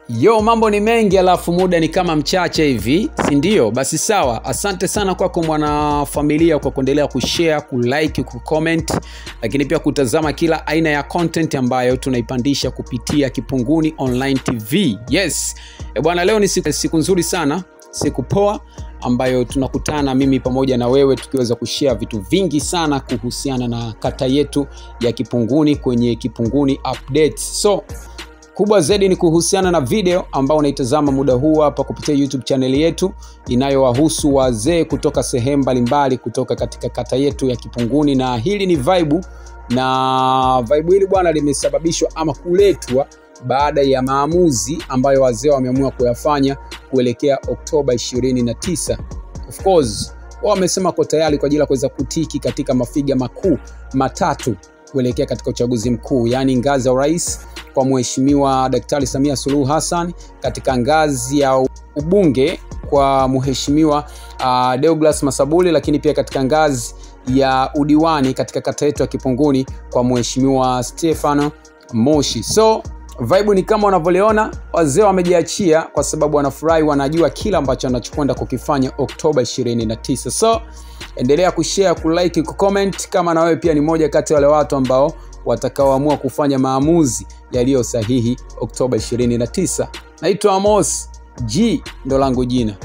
Yo, mambo ni mengi alafu muda ni kama mchache hivi, si ndio? Basi sawa, asante sana kwako mwana familia kwa kuendelea kushare, kulike, kucomment, lakini pia kutazama kila aina ya content ambayo tunaipandisha kupitia Kipunguni Online TV. Yes. Bwana, leo ni siku nzuri sana, siku poa ambayo tunakutana mimi pamoja na wewe tukiweza kushare vitu vingi sana kuhusiana na kata yetu ya Kipunguni kwenye Kipunguni Updates. So kubwa zaidi ni kuhusiana na video ambao unaitazama muda huu hapa kupitia YouTube channel yetu inayowahusu wazee kutoka sehemu mbalimbali kutoka katika kata yetu ya Kipunguni, na hili ni vibe, na vibe hili bwana limesababishwa ama kuletwa baada ya maamuzi ambayo wazee wameamua kuyafanya kuelekea Oktoba 29. Of course, wamesema kwa tayari kwa ajili ya kuweza kutiki katika mafiga makuu matatu kuelekea katika uchaguzi mkuu, yani ngazi ya urais kwa Mheshimiwa Daktari Samia Suluhu Hassan, katika ngazi ya ubunge kwa Mheshimiwa Deoglas Masabuli, lakini pia katika ngazi ya udiwani katika kata yetu ya Kipunguni kwa Mheshimiwa Stefano Moshi. So vibe ni kama unavyoona, wazee wamejiachia kwa sababu wanafurahi, wanajua kila ambacho wanachokwenda kukifanya Oktoba 29. So endelea kushare, kulike, kucomment kama na wewe pia ni moja kati ya wale watu ambao watakaoamua kufanya maamuzi yaliyo sahihi Oktoba 29. Naitwa Amos G, ndo langu jina.